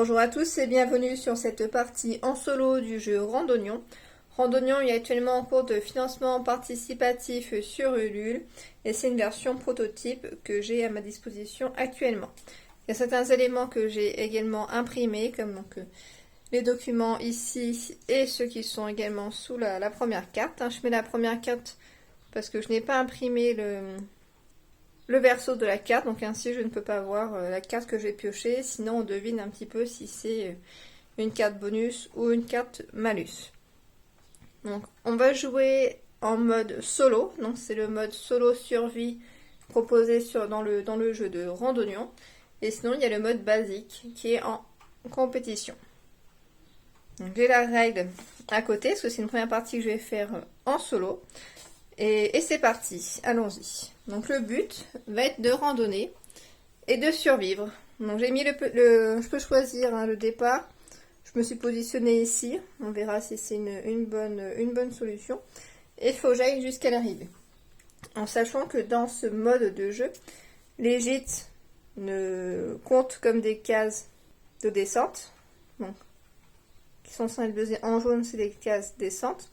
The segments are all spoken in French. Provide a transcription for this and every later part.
Bonjour à tous et bienvenue sur cette partie en solo du jeu Randonnion. Randonnion est actuellement en cours de financement participatif sur Ulule et c'est une version prototype que j'ai à ma disposition actuellement. Il y a certains éléments que j'ai également imprimés comme les documents ici et ceux qui sont également sous la première carte. Je mets la première carte parce que je n'ai pas imprimé le verso de la carte, donc ainsi je ne peux pas voir la carte que j'ai piochée, sinon on devine un petit peu si c'est une carte bonus ou une carte malus. Donc on va jouer en mode solo, donc c'est le mode solo survie proposé dans le jeu de Randonnion, et sinon il y a le mode basique qui est en compétition. Donc j'ai la règle à côté, parce que c'est une première partie que je vais faire en solo. Et c'est parti, allons-y. Donc le but va être de randonner et de survivre. Donc j'ai mis je peux choisir le départ. Je me suis positionnée ici. On verra si c'est une bonne solution. Et il faut que j'aille jusqu'à l'arrivée. En sachant que dans ce mode de jeu, les gîtes ne comptent comme des cases de descente. Donc, qui sont symboliser en jaune, c'est des cases descente.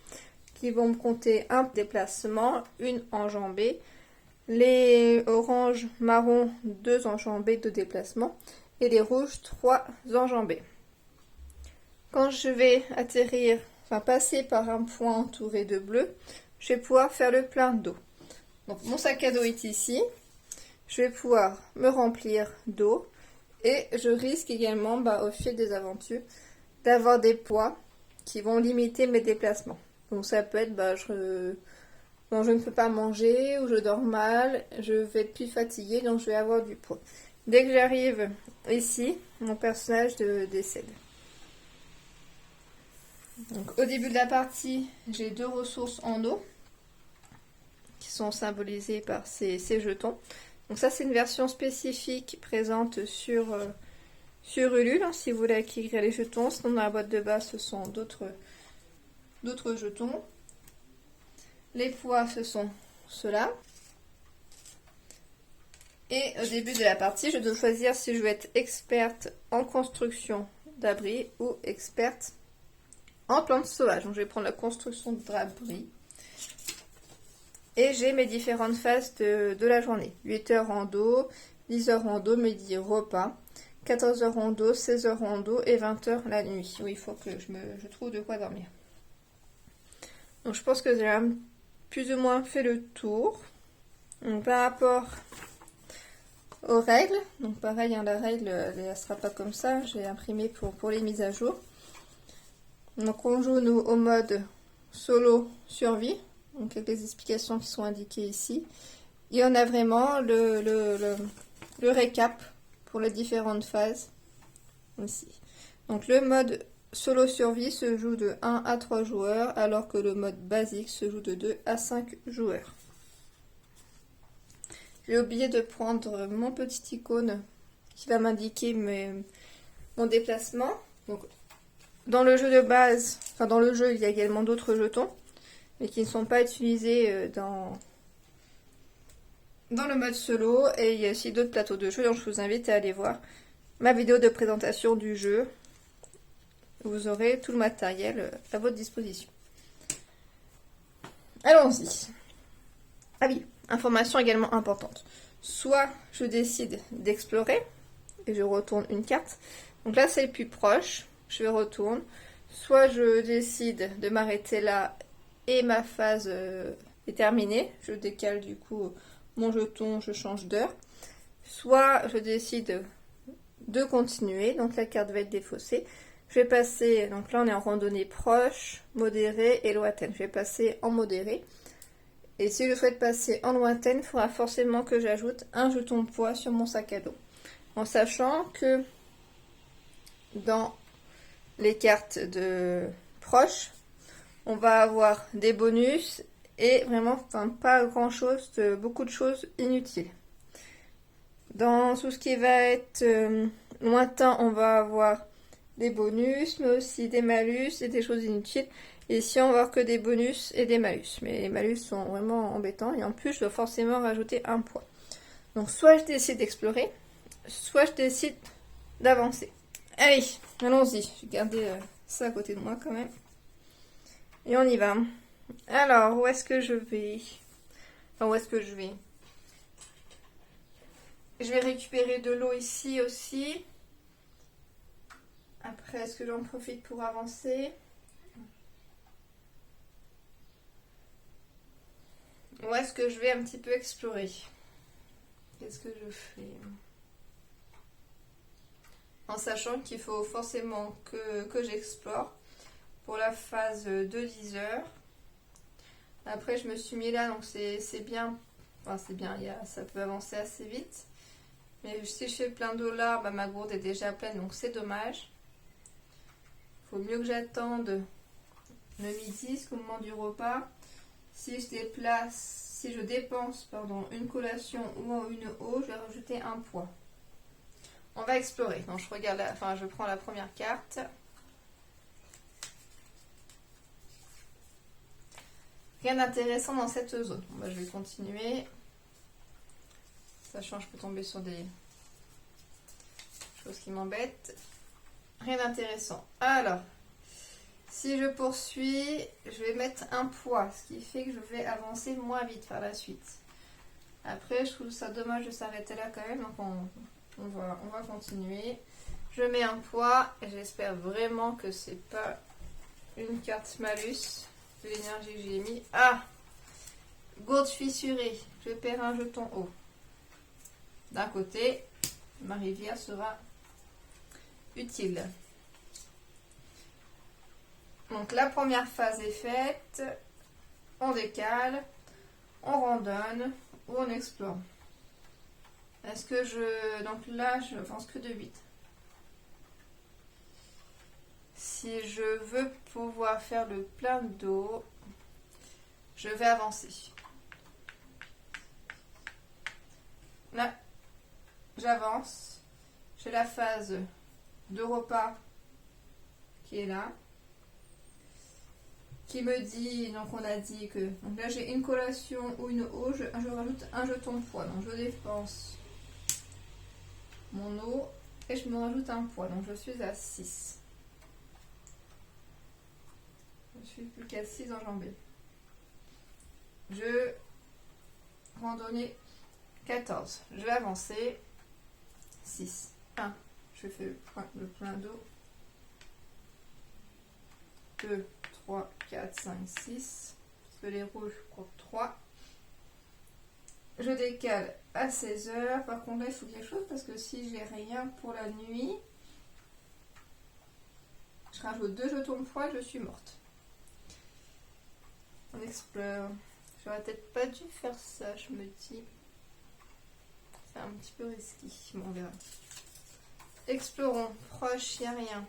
Qui vont me compter un déplacement, une enjambée, les oranges, marron, 2 enjambées de déplacement, et les rouges, 3 enjambées. Quand je vais passer par un point entouré de bleu, je vais pouvoir faire le plein d'eau. Donc mon sac à dos est ici, je vais pouvoir me remplir d'eau, et je risque également, au fil des aventures, d'avoir des poids qui vont limiter mes déplacements. Donc ça peut être, je ne peux pas manger, ou je dors mal, je vais être plus fatiguée, donc je vais avoir du poids. Dès que j'arrive ici, mon personnage décède. Donc au début de la partie, j'ai 2 ressources en eau, qui sont symbolisées par ces jetons. Donc ça c'est une version spécifique présente sur Ulule, si vous voulez acquérir les jetons, sinon dans la boîte de base ce sont d'autres jetons. Les poids, ce sont ceux-là. Et au début de la partie, je dois choisir si je veux être experte en construction d'abri ou experte en plantes sauvages. Donc je vais prendre la construction d'abri. Et j'ai mes différentes phases de la journée. 8 heures en dos, 10 heures en dos, midi repas, 14 heures en dos, 16 heures en dos et 20 heures la nuit. Oui, il faut que je trouve de quoi dormir. Donc je pense que j'ai plus ou moins fait le tour. Donc par rapport aux règles, donc pareil, la règle, elle ne sera pas comme ça, j'ai imprimé pour les mises à jour. Donc on joue nous au mode solo survie, donc avec les explications qui sont indiquées ici. Et on a vraiment le récap pour les différentes phases ici. Donc le mode solo survie se joue de 1 à 3 joueurs, alors que le mode basique se joue de 2 à 5 joueurs. J'ai oublié de prendre mon petit icône qui va m'indiquer mon déplacement. Donc, dans le jeu de base, dans le jeu, il y a également d'autres jetons, mais qui ne sont pas utilisés dans le mode solo. Et il y a aussi d'autres plateaux de jeu, donc je vous invite à aller voir ma vidéo de présentation du jeu. Vous aurez tout le matériel à votre disposition. Allons-y. Ah oui, information également importante. Soit je décide d'explorer et je retourne une carte. Donc là, c'est le plus proche. Je retourne. Soit je décide de m'arrêter là et ma phase est terminée. Je décale du coup mon jeton, je change d'heure. Soit je décide de continuer. Donc la carte va être défaussée. Je vais passer, donc là on est en randonnée proche, modérée et lointaine. Je vais passer en modérée. Et si je souhaite passer en lointaine, il faudra forcément que j'ajoute un jeton de poids sur mon sac à dos. En sachant que dans les cartes de proche, on va avoir des bonus et vraiment pas grand chose, beaucoup de choses inutiles. Dans tout ce qui va être lointain, on va avoir des bonus, mais aussi des malus et des choses inutiles. Et ici, on va voir que des bonus et des malus. Mais les malus sont vraiment embêtants. Et en plus, je dois forcément rajouter un poids. Donc, soit je décide d'explorer, soit je décide d'avancer. Allez, allons-y. Je vais garder ça à côté de moi quand même. Et on y va. Alors, où est-ce que je vais? Enfin, où est-ce que je vais? Je vais récupérer de l'eau ici aussi. Après, est-ce que j'en profite pour avancer? Où est-ce que je vais un petit peu explorer? Qu'est-ce que je fais? En sachant qu'il faut forcément que j'explore pour la phase de 10 heures. Après, je me suis mis là, donc c'est bien. Enfin, c'est bien, ça peut avancer assez vite. Mais si je fais plein d'eau là, bah, ma gourde est déjà pleine, donc c'est dommage. Il faut mieux que j'attende le midi, ce qu'au moment du repas. Si je dépense une collation ou une eau, je vais rajouter un poids. On va explorer. Donc je regarde, je prends la première carte. Rien d'intéressant dans cette zone. Bon, bah, je vais continuer. Sachant que je peux tomber sur des choses qui m'embêtent. Rien d'intéressant. Alors, si je poursuis, je vais mettre un poids, ce qui fait que je vais avancer moins vite par la suite. Après, je trouve ça dommage de s'arrêter là quand même, donc on va continuer. Je mets un poids et j'espère vraiment que c'est pas une carte malus de l'énergie que j'ai mis. Ah! Gourde fissurée, je perds un jeton haut. D'un côté, ma rivière sera utile. Donc la première phase est faite, on décale, on randonne ou on explore. Est-ce que donc là, je pense que de 8. Si je veux pouvoir faire le plein d'eau, je vais avancer. Là, j'avance. J'ai la phase de repas qui est là. Qui me dit, donc on a dit que, donc là j'ai une collation ou une eau, je rajoute un jeton de poids, donc je dépense mon eau et je me rajoute un poids, donc je suis à 6. Je suis plus qu'à 6 enjambées. Je randonnée 14. Je vais avancer 6. 1. Je fais le plein d'eau. 2, 3, 4, 5, 6. Parce que les rouges, je crois 3. Je décale à 16 heures. Par contre, là, il faut quelque chose parce que si j'ai rien pour la nuit, je rajoute 2 jetons de poids, je suis morte. On explore. J'aurais peut-être pas dû faire ça, je me dis. C'est un petit peu risqué. Bon, on verra. Explorons. Proche, il n'y a rien.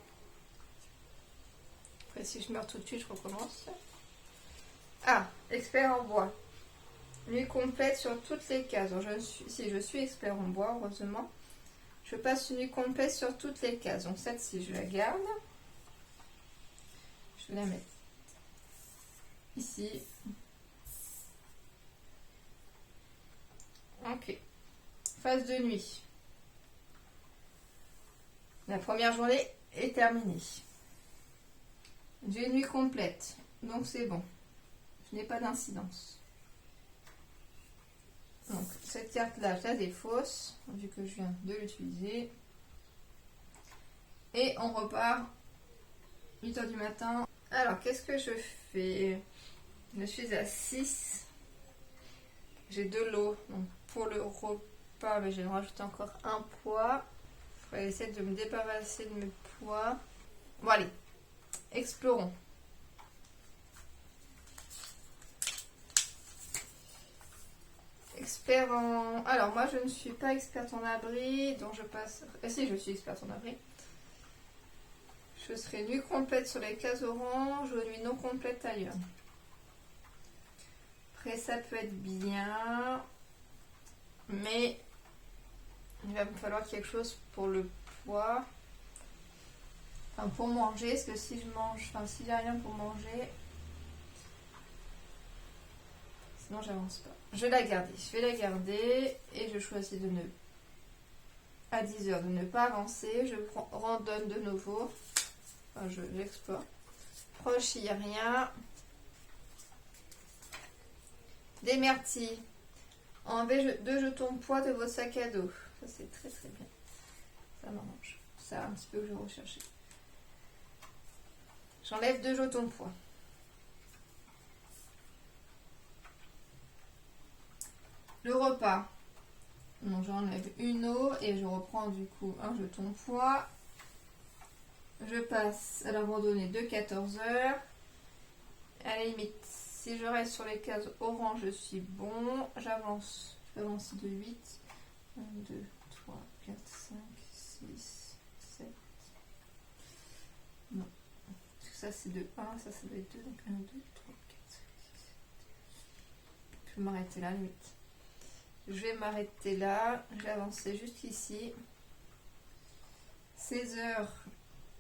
Après, si je meurs tout de suite, je recommence. Ah, expert en bois. Nuit complète sur toutes les cases. Donc, si je suis expert en bois, heureusement, je passe une nuit complète sur toutes les cases. Donc, celle-ci, je la garde. Je vais la mettre ici. Ok. Phase de nuit. La première journée est terminée. J'ai une nuit complète, donc c'est bon. Je n'ai pas d'incidence. Donc cette carte-là, je la défausse, vu que je viens de l'utiliser. Et on repart 8h du matin. Alors, qu'est-ce que je fais? Je suis à 6. J'ai de l'eau. Donc pour le repas, mais je vais rajouter encore un poids. Je vais essayer de me débarrasser de mes poids. Bon, allez, explorons. Expert en... Alors, moi, je ne suis pas experte en abri, donc je passe... si, je suis experte en abri. Je serai nuit complète sur les cases oranges ou nuit non complète ailleurs. Après, ça peut être bien, mais il va me falloir quelque chose pour le poids. Enfin, pour manger, parce que si je mange... Enfin, s'il n'y a rien pour manger... Sinon, j'avance pas. Je vais la garder. Je vais la garder et je choisis de ne... à 10 heures de ne pas avancer. Je randonne de nouveau. Enfin, j'explore. Proche, il n'y a rien. Des myrtilles. Enlevez 2 jetons poids de votre sac à dos. Ça, c'est très très bien. Ça m'arrange. C'est un petit peu que je recherchais. J'enlève 2 jetons poids. Le repas. Donc j'enlève une eau et je reprends du coup un jeton poids. Je passe à la randonnée de 14 heures. À la limite, si je reste sur les cases orange, je suis bon. J'avance. Je peux avancer de 8. 1, 2, 3, 4, 5, 6, 7. Non. Parce que ça c'est de 1, ça doit être 2. Donc 1, 2, 3, 4, 5, 6, 7. Je vais m'arrêter là, limite. Je vais m'arrêter là. Je vais avancer jusqu'ici. 16 heures.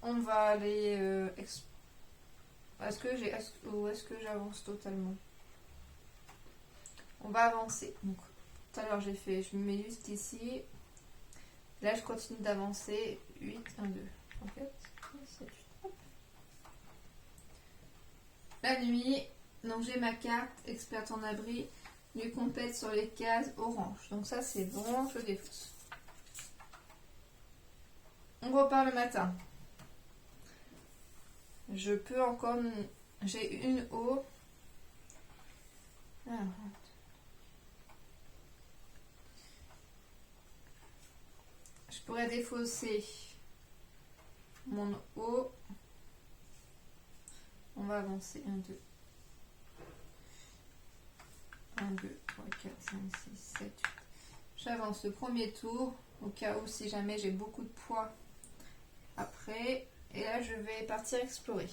On va aller. Est-ce que j'avance totalement? On va avancer. Donc, tout à l'heure, je me mets juste ici. Là, je continue d'avancer. 8, 1, 2, 3, 4, 5, 7, 8. La nuit. Donc, j'ai ma carte, experte en abri. Nuit complète sur les cases orange. Donc, ça, c'est bon. Je défausse. On repart le matin. Je peux encore... J'ai une eau. Ah. Je pourrais défausser mon eau. On va avancer. 1, 2. 1, 2, 3, 4, 5, 6, 7, 8. J'avance le premier tour. Au cas où si jamais j'ai beaucoup de poids après. Et là, je vais partir explorer.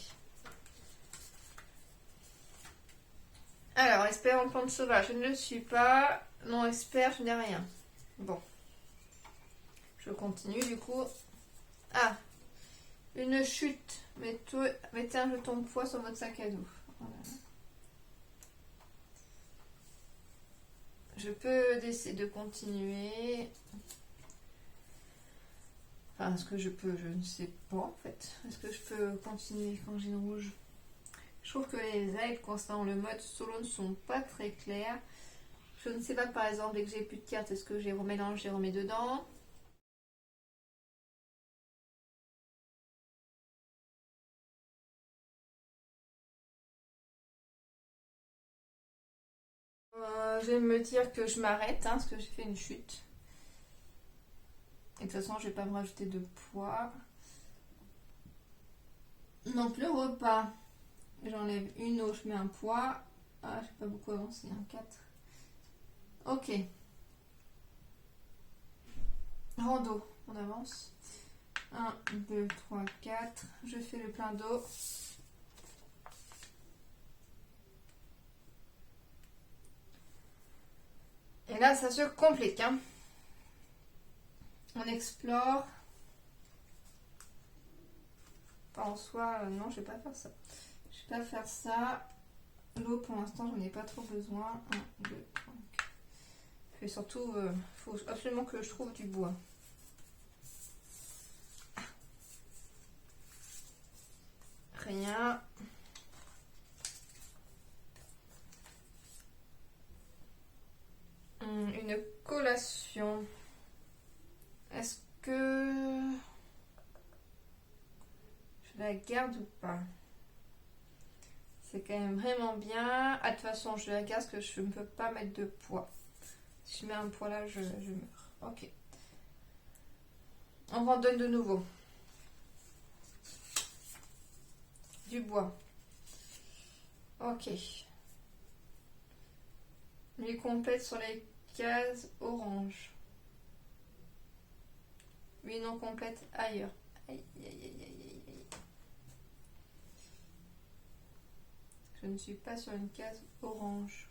Alors, expert en plante sauvage, je ne le suis pas. Non, expert, je n'ai rien. Bon. Je continue du coup. Ah, une chute. Mettez un jeton de poids sur votre sac à dos. Voilà. Je peux décider de continuer. Enfin, est-ce que je peux? Je ne sais pas en fait. Est-ce que je peux continuer quand j'ai une rouge? Je trouve que les aides concernant le mode solo ne sont pas très claires. Je ne sais pas par exemple, dès que j'ai plus de cartes, est-ce que j'ai remélange, j'ai remets dedans? Je vais me dire que je m'arrête, parce que j'ai fait une chute. Et de toute façon, je vais pas me rajouter de poids. Donc le repas, j'enlève une eau, je mets un poids. Ah, j'ai pas beaucoup avancé, 4. Ok. Rando, on avance. 1, 2, 3, 4. Je fais le plein d'eau. Et là, ça se complique. On explore. Enfin, en soi, non, je vais pas faire ça. Je vais pas faire ça. L'eau, pour l'instant, j'en ai pas trop besoin. 1, 2, 3, 4. Et surtout, il faut absolument que je trouve du bois. Rien. Une collation. Est-ce que je la garde ou pas? C'est quand même vraiment bien. Ah, de toute façon, je la garde parce que je ne peux pas mettre de poids. Si je mets un poids là, je meurs. Ok. On randonne de nouveau. Du bois. Ok. Nuit complète sur les cases orange. Nuit non complète ailleurs. Aïe, aïe, aïe, aïe, aïe. Je ne suis pas sur une case orange.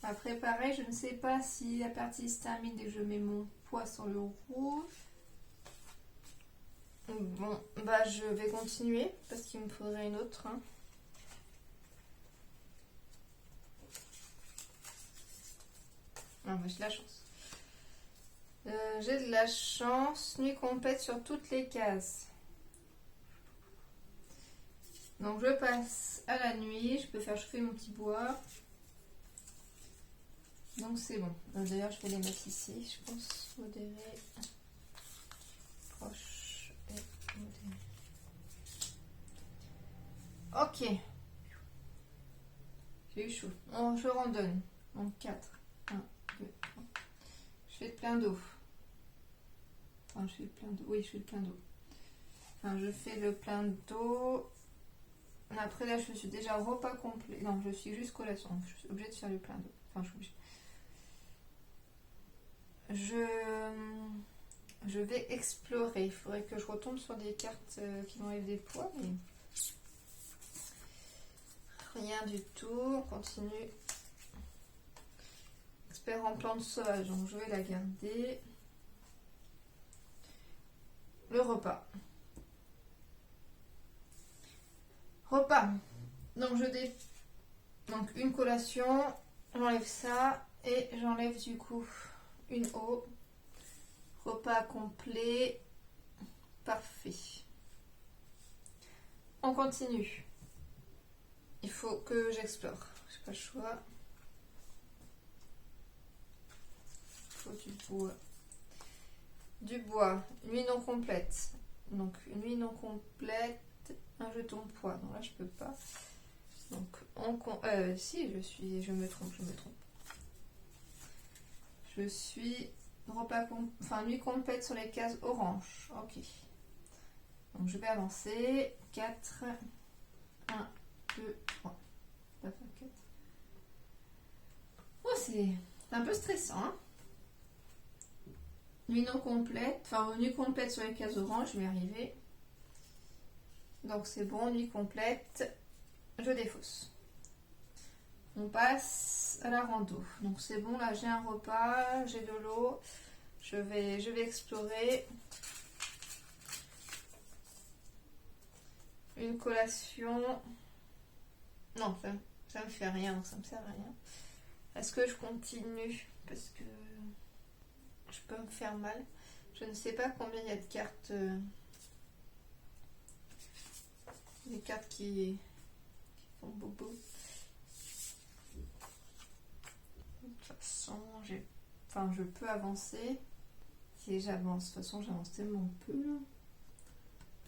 Après, pareil, je ne sais pas si la partie se termine dès que je mets mon poids sur le rouge. Bon, bah je vais continuer parce qu'il me faudrait une autre. Ah, bah, j'ai de la chance. J'ai de la chance. Nuit complète sur toutes les cases. Donc je passe à la nuit. Je peux faire chauffer mon petit bois. Donc c'est bon. D'ailleurs, je vais les mettre ici, je pense. Modéré. Proche et modéré. Ok. J'ai eu chaud. Je randonne. Donc 4. 1, 2, 3. Je fais le plein d'eau. Enfin, je fais le plein d'eau. Oui, je fais le plein d'eau. Enfin, je fais le plein d'eau. Après, là, je suis déjà au repas complet. Non, je suis juste collation. Je suis obligée de faire le plein d'eau. Enfin, je suis obligée. Je vais explorer. Il faudrait que je retombe sur des cartes qui m'enlèvent des poids, mais rien du tout. On continue. Expert en plantes sauvages, donc je vais la garder. Le repas. Repas. Donc donc une collation. J'enlève ça et j'enlève du coup une eau. Repas complet. Parfait. On continue. Il faut que j'explore. J'ai pas le choix. Il faut du bois. Du bois. Nuit non complète. Donc nuit non complète. Un jeton poids. Non, là je peux pas. Donc si je me trompe. Je suis nuit complète sur les cases orange. Ok. Donc je vais avancer. 4. 1, 2, 3. Ça va faire 4. Oh, c'est un peu stressant. Hein, nuit non complète. Enfin, nuit complète sur les cases orange. Je vais y arriver. Donc c'est bon. Nuit complète. Je défausse. On passe à la rando. Donc c'est bon. Là, j'ai un repas. J'ai de l'eau. Je vais explorer. Une collation. Non, ça me fait rien, donc ça me sert à rien. Est-ce que je continue? Parce que je peux me faire mal. Je ne sais pas combien il y a de cartes. Des cartes qui font bobo. De toute façon, je peux avancer. Si j'avance, de toute façon, j'avance tellement peu. Là.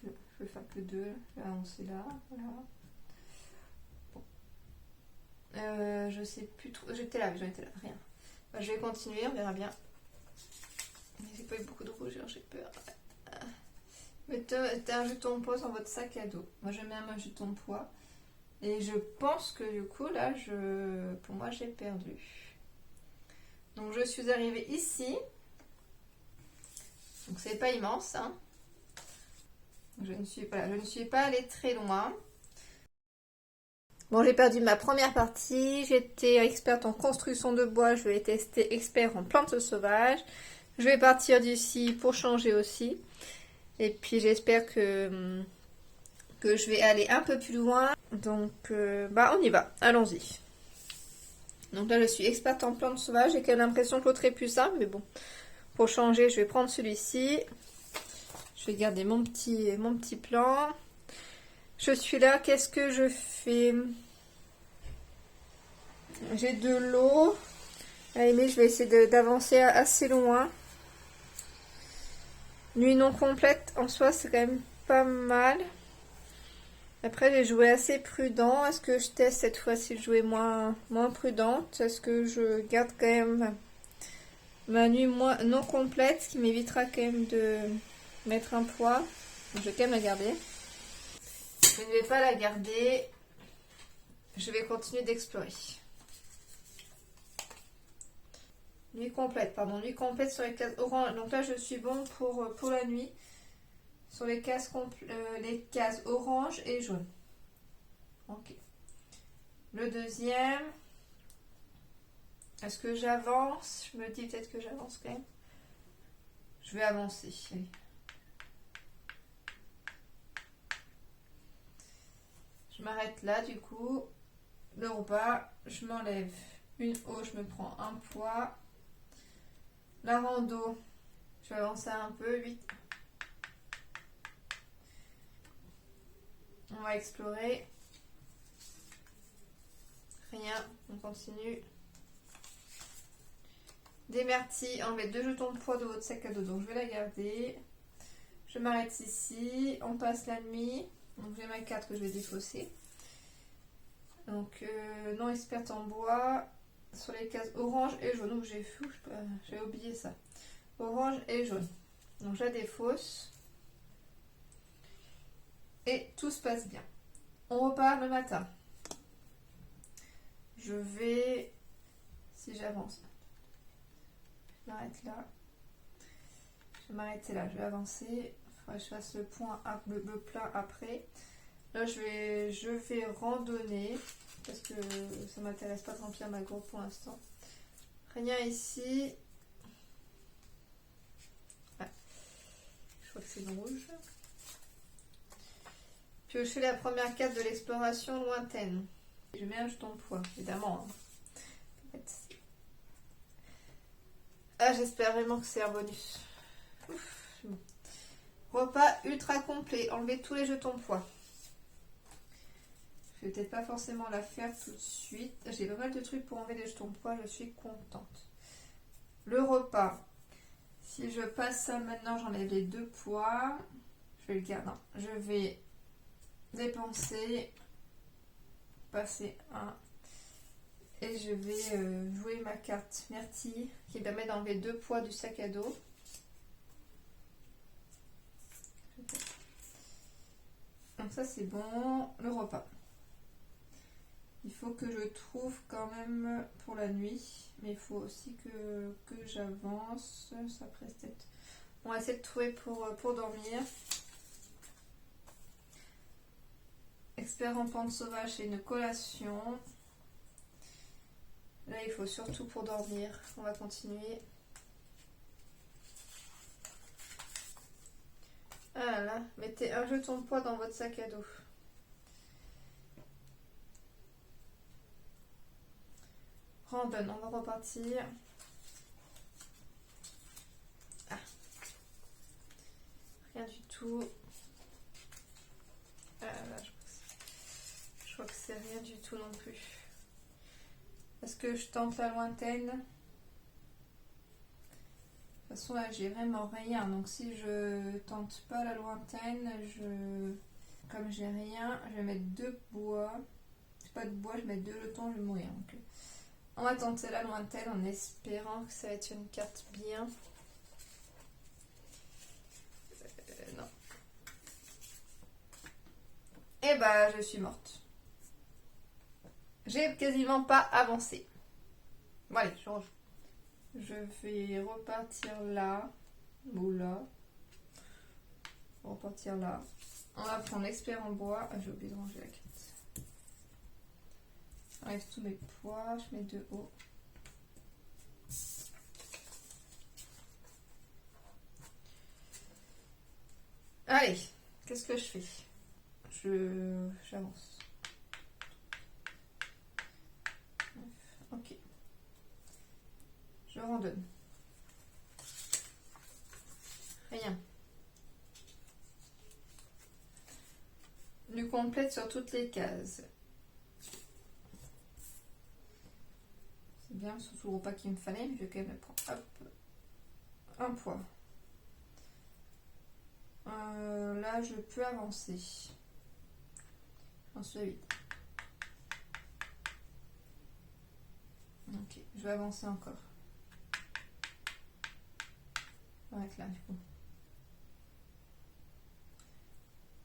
Je vais faire que 2. Je vais avancer là. Voilà. Bon. Je sais plus trop. J'en étais là, rien. Bah, je vais continuer, on verra bien. J'ai pas eu beaucoup de rougeur, j'ai peur. Mettez un jeton de poids dans votre sac à dos. Moi, je mets un jeton de poids. Et je pense que du coup, là, pour moi, j'ai perdu. Donc, je suis arrivée ici. Donc, c'est pas immense. Hein. Je ne suis pas allée très loin. Bon, j'ai perdu ma première partie. J'étais experte en construction de bois. Je vais tester expert en plantes sauvages. Je vais partir d'ici pour changer aussi. Et puis, j'espère que je vais aller un peu plus loin. Donc, on y va. Allons-y. Donc là, je suis experte en plantes sauvages. J'ai quand même l'impression que l'autre est plus simple. Mais bon, pour changer, je vais prendre celui-ci. Je vais garder mon petit plan. Je suis là. Qu'est-ce que je fais? J'ai de l'eau. Allez, mais je vais essayer d'avancer assez loin. Nuit non complète, en soi, c'est quand même pas mal. Après, j'ai joué assez prudent. Est-ce que je teste cette fois-ci de jouer moins prudente? Est-ce que je garde quand même ma nuit non complète, ce qui m'évitera quand même de mettre un poids? Je vais quand même la garder. Je ne vais pas la garder. Je vais continuer d'explorer. Nuit complète sur les cases orange. Donc là, je suis bon pour la nuit. Sur les cases orange et jaune. Ok. Le deuxième. Est-ce que j'avance? Je me dis peut-être que j'avance quand même. Je vais avancer. Allez. Je m'arrête là du coup. Le repas, je m'enlève une eau, je me prends un poids. La rando, Je vais avancer un peu, 8. On va explorer. Rien, on continue. Démerti, enlevez 2 jetons de poids de votre sac à dos, donc je vais la garder. Je m'arrête ici, on passe la nuit. Donc j'ai ma carte que je vais défausser. Donc non experte en bois. Sur les cases orange et jaune. Donc j'ai oublié ça. Orange et jaune. Donc je la défausse. Et tout se passe bien. On repart le matin. Je vais... Si j'avance. Je m'arrête là. Je vais m'arrêter là. Je vais avancer. Il faudrait que je fasse le point, le plat après. Là, je vais randonner. Parce que ça ne m'intéresse pas de remplir ma gourde pour l'instant. Rien ici. Ah. Je crois que c'est le rouge. Piocher la première carte de l'exploration lointaine. Je mets un jeton de poids, évidemment. Ah, j'espère vraiment que c'est un bonus. Ouf, bon. Repas ultra complet. Enlevez tous les jetons de poids. Je vais peut-être pas forcément la faire tout de suite. J'ai pas mal de trucs pour enlever les jetons de poids. Je suis contente. Le repas. Si je passe ça maintenant, j'enlève les 2 poids. Je vais le garder. Non, je vais dépenser. Passer un. Et je vais jouer ma carte Myrtille qui permet d'enlever 2 poids du sac à dos. Donc ça c'est bon. Le repas. Il faut que je trouve quand même pour la nuit. Mais il faut aussi que j'avance. Ça presse peut-être. On va essayer de trouver pour dormir. Expert en pente sauvage et une collation. Là, il faut surtout pour dormir. On va continuer. Ah là, mettez un jeton de poids dans votre sac à dos. Randonne, on va repartir. Ah. Rien du tout. Ah là, je crois que c'est rien du tout non plus. Est-ce que je tente la lointaine? De toute façon, là, j'ai vraiment rien. Donc, si je tente pas la lointaine, comme j'ai rien, je vais mettre 2 bois. C'est pas de bois, je vais mettre 2 jetons, je vais mourir. Donc, on va tenter la lointaine en espérant que ça va être une carte bien. Non. Et bah, je suis morte. J'ai quasiment pas avancé. Bon, allez, je rejoue. Je vais repartir là. Ou là. Repartir là. On va prendre l'expert en bois. Ah, j'ai oublié de ranger la carte. J'enlève tous mes poids. Je mets 2 hauts. Allez, qu'est-ce que je fais? J'avance. Ok. Je randonne. Rien. Du complète sur toutes les cases. C'est bien, surtout le repas qu'il me fallait, mais je vais quand même prendre un poids. Là, je peux avancer. J'en suis à 8. Ok, je vais avancer encore. On va être là, du coup.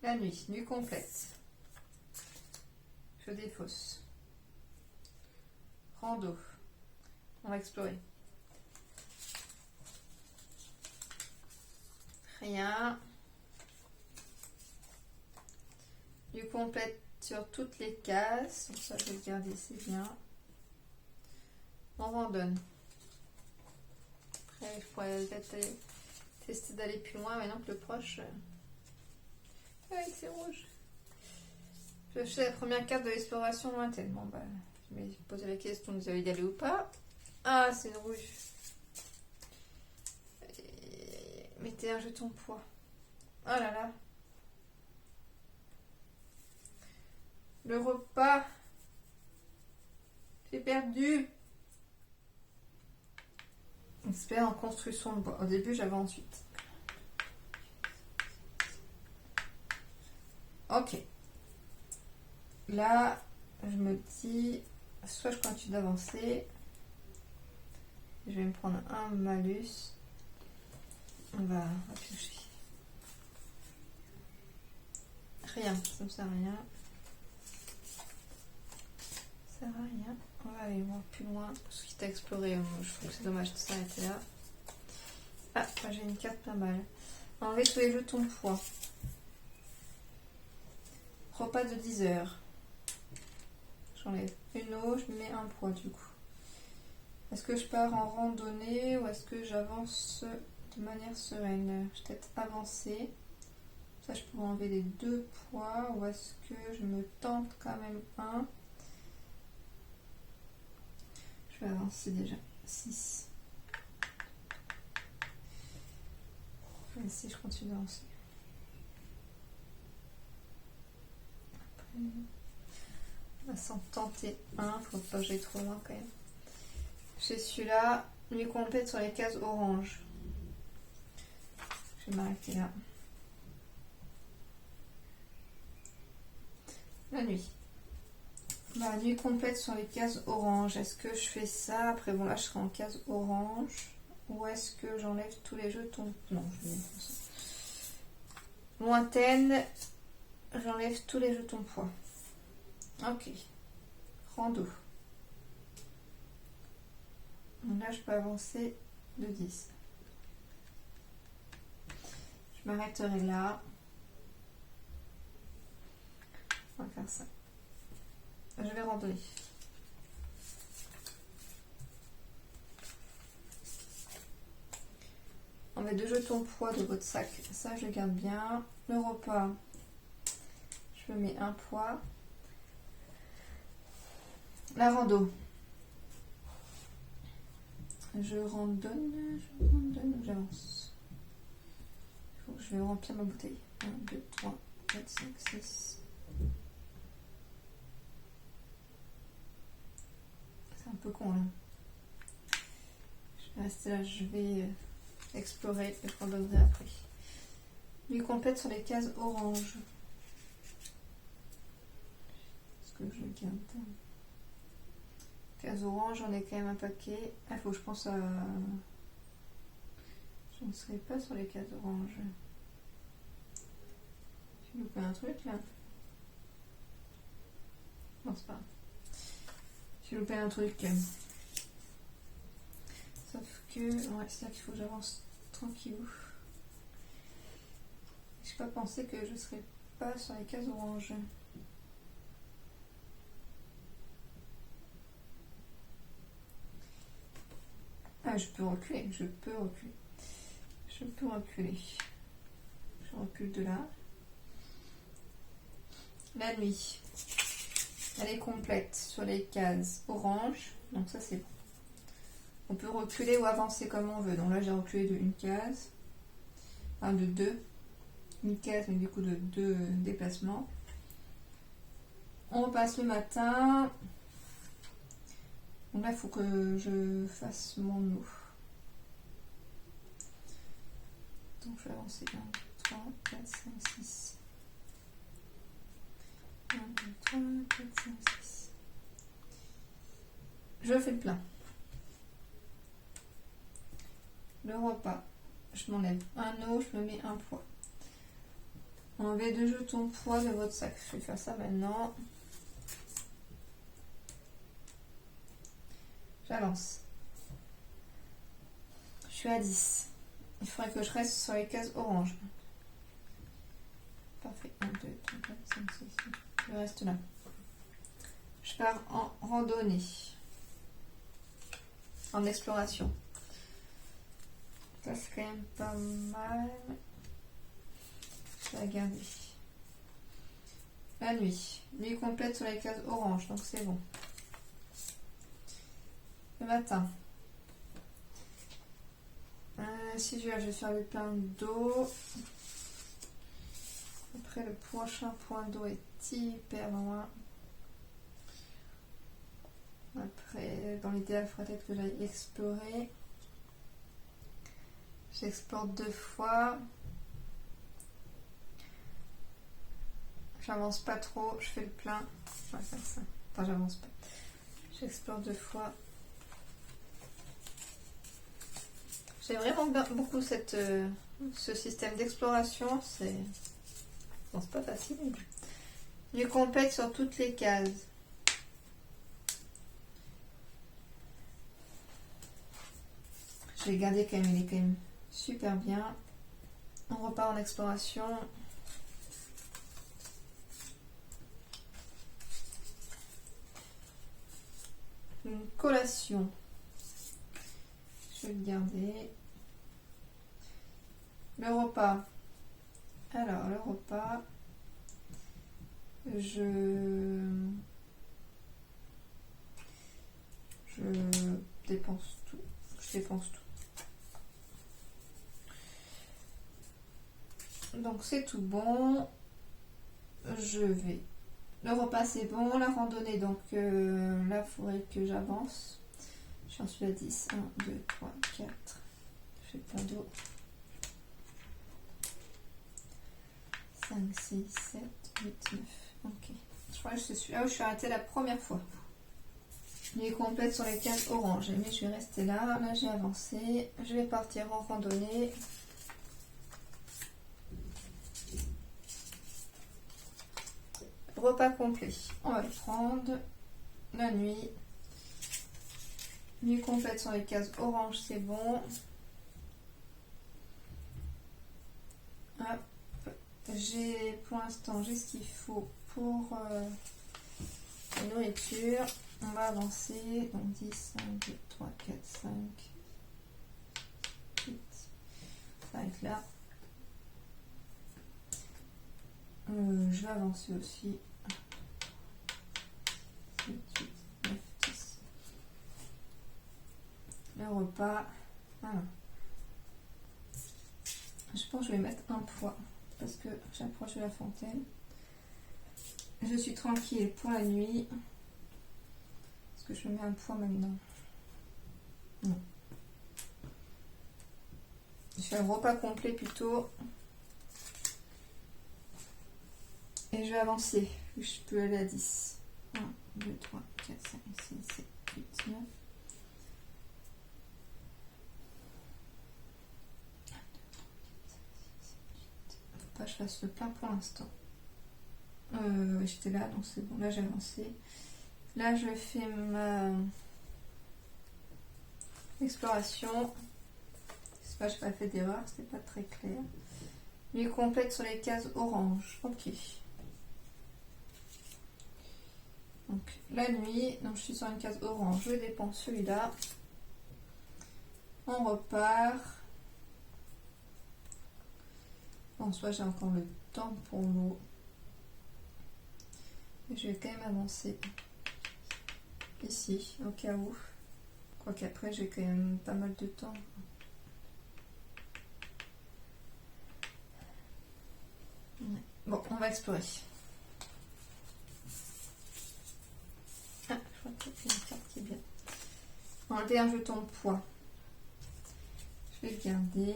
La nuit complète. Je défausse. Rando. On va explorer. Rien. Du complète sur toutes les cases. Donc ça, je vais le garder, c'est bien. On randonne. Après, je pourrais peut-être tester d'aller plus loin, maintenant que le proche... Ouais, c'est rouge. Je fais la première carte de l'exploration lointaine. Bon, bah, je vais poser la question, vous avez y aller ou pas? Ah, c'est une rouge. Mettez un jeton poids. Oh là là. Le repas. J'ai perdu. Expert en construction de bois. Au début, j'avais ensuite. Ok. Là, je me dis, soit je continue d'avancer. Je vais me prendre un malus. On va piocher. Rien, ça me sert à rien. Ça sert à rien. On va aller voir plus loin. Ce qui t'a exploré, je trouve que c'est dommage de s'arrêter là. Ah, j'ai une carte pas mal. Enlever tous les jetons poids. Repas de 10 heures. J'enlève une eau, je mets un poids du coup. Est-ce que je pars en randonnée ou est-ce que j'avance de manière sereine? Je vais peut-être avancer. Ça, je pourrais enlever les 2 poids ou est-ce que je me tente quand même un? Je vais avancer déjà. 6. Si je continue d'avancer. Après, on va s'en tenter un. Faut pas que j'aille trop loin quand même. J'ai celui-là. Nuit complète sur les cases orange. Je vais m'arrêter là. La nuit. La nuit complète sur les cases orange. Est-ce que je fais ça? Après, bon, là, je serai en case orange. Ou est-ce que j'enlève tous les jetons? Non, je vais faire ça. Lointaine. J'enlève tous les jetons poids. Ok. Rando. Donc là, je peux avancer de 10. Je m'arrêterai là. On va faire ça. Je vais randonner. On met 2 jetons poids de votre sac. Ça, je garde bien. Le repas. Je mets un poids. La rando. Je randonne ou j'avance? Je vais remplir ma bouteille. 1, 2, 3, 4, 5, 6. C'est un peu con là. Je vais rester là, je vais explorer et je randonnerai après. Nuit complète sur les cases orange. Est-ce que je garde? Case orange, j'en ai quand même un paquet. Il faut que je pense à... Je ne serai pas sur les cases orange. J'ai loupé un truc là. Non, c'est pas grave. J'ai loupé un truc. Sauf que... Ouais, c'est là qu'il faut que j'avance tranquillou. Je n'ai pas pensé que je ne serais pas sur les cases orange. Ah, je peux reculer. Je recule de là. La nuit. Elle est complète sur les cases orange. Donc ça, c'est bon. On peut reculer ou avancer comme on veut. Donc là, j'ai reculé de une case. Enfin, de 2. Une case, mais du coup de 2 déplacements. On repasse le matin. Donc là, il faut que je fasse mon eau. Donc je vais avancer 1, 2, 3, 4, 5, 6. 1, 2, 3, 4, 5, 6. Je fais le plein. Le repas. Je m'enlève un eau, je me mets un poids. Enlevez 2 jetons poids de votre sac. Je vais faire ça maintenant. J'avance. Je suis à 10. Il faudrait que je reste sur les cases orange. Parfait. 1, 2, 3, 4, 5, 6, 7. Je reste là. Je pars en randonnée. En exploration. Ça, c'est quand même pas mal. Je vais regarder. La nuit. Nuit complète sur les cases orange. Donc, c'est bon. Le matin. ici, je vais faire le plein d'eau. Après, le prochain point d'eau est hyper loin. Après, dans l'idéal, il faudrait peut-être que j'aille explorer. J'explore 2 fois. J'avance pas trop, je fais le plein. Je vais faire ça. Enfin, j'avance pas. J'explore 2 fois. J'aime vraiment beaucoup ce système d'exploration. C'est pas facile. Du complète sur toutes les cases. Je vais garder quand même, il est quand même super bien. On repart en exploration. Une collation. Je vais le garder. Le repas. Alors, le repas, je dépense tout. Je dépense tout. Donc, c'est tout bon. Je vais. Le repas, c'est bon. La randonnée, donc là, il faudrait que j'avance. J'en suis à 10. 1, 2, 3, 4. Je fais plein d'eau. 5, 6, 7, 8, 9. Ok. Je crois que je suis là où je suis arrêtée la première fois. Il est complète sur les cases orange. Mais je vais rester là. Là, j'ai avancé. Je vais partir en randonnée. Repas complet. On va le prendre. La nuit. Nuit complète sur les cases orange, c'est bon. Hop. Pour l'instant, j'ai ce qu'il faut pour la nourriture. On va avancer. Donc 10, 1, 2, 3, 4, 5, 8. Ça va être là. Je vais avancer aussi. 7, 8, 9, 10. Le repas. Voilà. Je pense que je vais mettre un poids parce que j'approche de la fontaine. Je suis tranquille pour la nuit. Est-ce que je mets un poids maintenant? Non. Je fais un repas complet plutôt. Et je vais avancer. Je peux aller à 10. 1, 2, 3, 4, 5, 6, 7, 8, 9. Faut pas que je fasse le plein pour l'instant. J'étais là, donc c'est bon. Là, j'ai avancé. Là, je fais ma exploration. J'espère que je n'ai pas fait d'erreur, c'était pas très clair. Nuit complète sur les cases orange. Ok. Donc, la nuit, donc je suis sur une case orange. Je dépense celui-là. On repart. En soi, j'ai encore le temps pour l'eau. Je vais quand même avancer ici, au cas où. Quoique après, j'ai quand même pas mal de temps. Bon, on va explorer. Ah, je crois qu'il y a une carte qui est bien. Enlever un jeton de poids. Je vais le garder.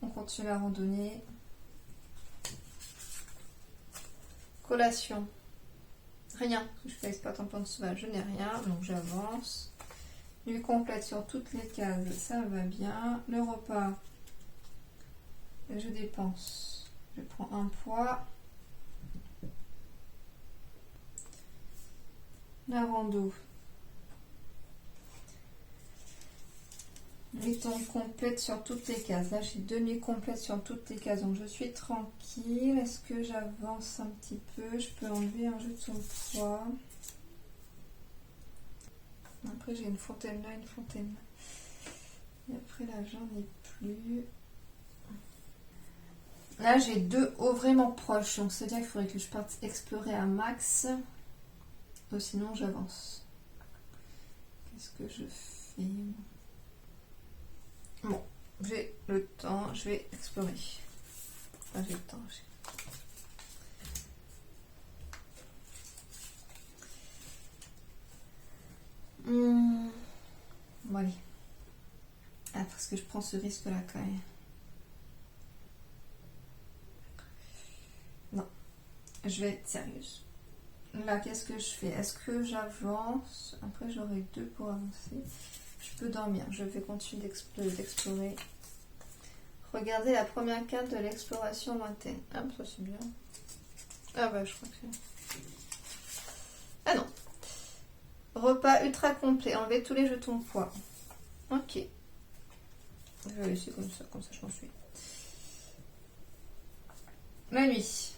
On continue la randonnée. Collation. Rien. Je fais exploit en plante sauvage. Je n'ai rien. Donc j'avance. Nuit complète sur toutes les cases. Ça va bien. Le repas. Je dépense. Je prends un poids. La rando. Nuit complète sur toutes les cases. Là, j'ai 2 nuits complètes sur toutes les cases. Donc, je suis tranquille. Est-ce que j'avance un petit peu? Je peux enlever un jeton de poids. Après, j'ai une fontaine là, une fontaine là. Et après, là, j'en ai plus. Là, j'ai 2 hauts vraiment proches. Donc, c'est-à-dire qu'il faudrait que je parte explorer un max. Sinon, j'avance. Qu'est-ce que je fais? Bon, j'ai le temps, je vais explorer. Enfin, j'ai le temps. Bon, allez. Ah, parce que je prends ce risque-là quand même. Non, je vais être sérieuse. Là, qu'est-ce que je fais? Est-ce que j'avance? Après, j'aurai 2 pour avancer. Je peux dormir. Je vais continuer d'explorer. Regardez la première carte de l'exploration lointaine. Ah, ça c'est bien. Ah bah, je crois que c'est... Ah non. Repas ultra complet. Enlever tous les jetons poids. Ok. Je vais laisser comme ça je m'en suis. La nuit.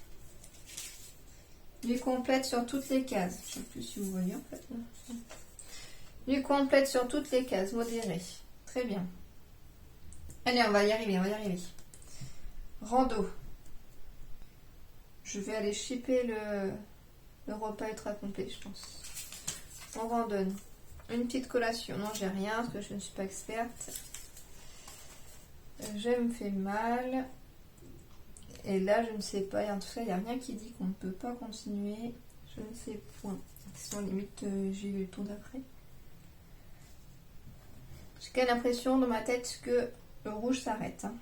Nuit complète sur toutes les cases. Je ne sais plus si vous voyez en fait. Nuit complète sur toutes les cases. Modéré. Très bien. Allez, on va y arriver, Rando. Je vais aller shipper le repas ultra complet, je pense. On randonne. Une petite collation. Non, j'ai rien parce que je ne suis pas experte. Je me fais mal. Et là, je ne sais pas. Et en tout cas, il n'y a rien qui dit qu'on ne peut pas continuer. Je ne sais point. Sinon, limite, j'ai eu le tour d'après. J'ai quand même l'impression dans ma tête que le rouge s'arrête. Hein.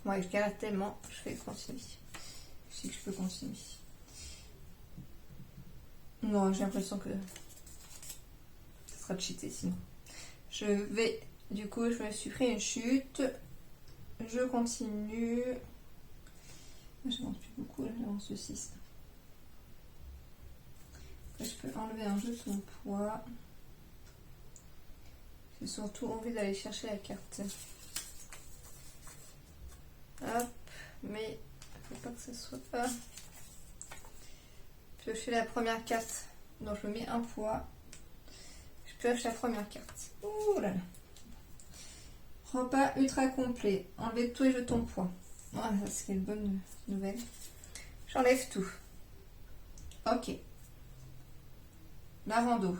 Ouais, je galère tellement. Je vais continuer. Je sais que je peux continuer. Non, j'ai l'impression que ça sera cheaté sinon. Je vais... Du coup, je me suis pris une chute. Je continue. J'avance plus beaucoup, là, j'avance de 6. Après, je peux enlever un jeton poids. J'ai surtout envie d'aller chercher la carte. Hop, mais il faut pas que ce soit pas. Piocher la première carte. Donc je mets un poids. Je pioche la première carte. Ouh là là. Repas ultra complet. Enlever tous les jetons poids. Voilà, c'est une bonne nouvelle. J'enlève tout. Ok. La rando.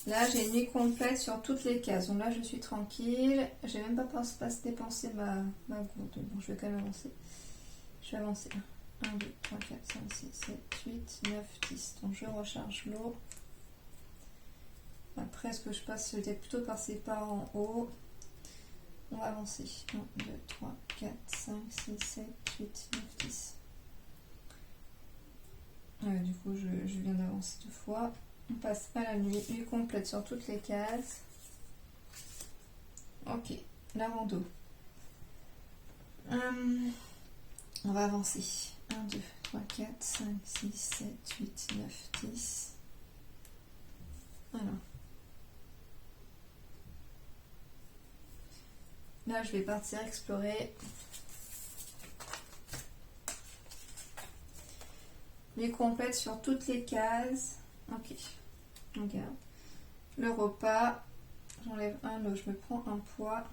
Là, j'ai une nuit complète sur toutes les cases. Donc là, je suis tranquille. J'ai même pas dépensé ma gourde. Bon, je vais quand même avancer. Je vais avancer. 1, 2, 3, 4, 5, 6, 7, 8, 9, 10. Donc je recharge l'eau. Après, ce que je passe peut-être plutôt par ces pas en haut. On va avancer. 1, 2, 3, 4, 5, 6, 7, 8, 9, 10. Du coup, je viens d'avancer 2 fois. On passe à la nuit. Nuit complète sur toutes les cases. Ok. La rando. On va avancer. 1, 2, 3, 4, 5, 6, 7, 8, 9, 10. Voilà. Là, je vais partir explorer. Nuit complète sur toutes les cases. Ok. Regarde. Le repas. J'enlève un lot. Je me prends un poids.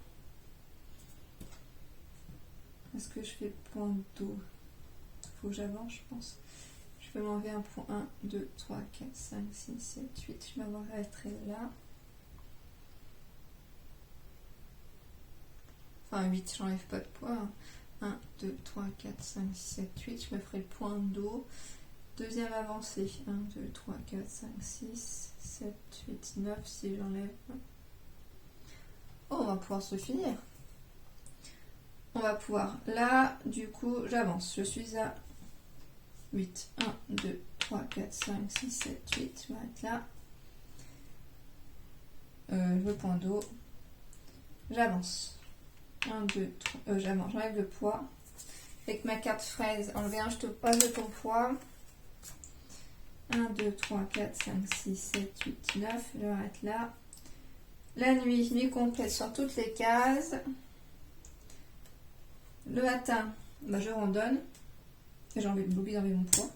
Est-ce que je fais point d'eau? Il faut que j'avance, je pense. Je peux m'enlever un point. 1, 2, 3, 4, 5, 6, 7, 8. Je m'arrêterai là. Enfin, 8, j'enlève pas de poids. 1, 2, 3, 4, 5, 6, 7, 8. Je me ferai le point d'eau. Deuxième avancée. 1, 2, 3, 4, 5, 6, 7, 8, 9. Si j'enlève. Oh, on va pouvoir se finir. On va pouvoir. Là, du coup, j'avance. Je suis à 8. 1, 2, 3, 4, 5, 6, 7, 8. Je vais être là. Le point d'eau. J'avance. 1, 2, 3. J'avance. J'enlève le poids. Avec ma carte fraise, enlever un jeton pas de ton poids. 1, 2, 3, 4, 5, 6, 7, 8, 9. Je vais être là. La nuit, nuit complète sur toutes les cases. Le matin, bah je randonne. J'ai oublié d'enlever mon poids.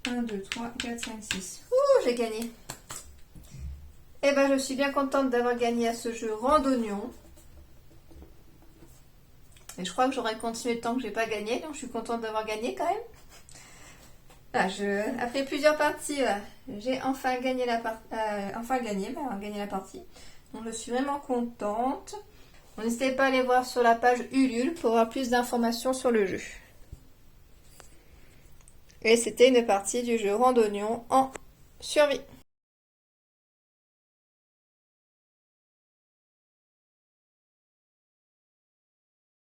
1, 2, 3, 4, 5, 6. Ouh, j'ai gagné. Et ben, je suis bien contente d'avoir gagné à ce jeu randonnion. Et je crois que j'aurais continué tant que j'ai pas gagné. Donc, je suis contente d'avoir gagné quand même. Là, après plusieurs parties, j'ai enfin gagné la partie. Donc, je suis vraiment contente. Donc, n'hésitez pas à aller voir sur la page Ulule pour avoir plus d'informations sur le jeu. Et c'était une partie du jeu Randonnion en survie.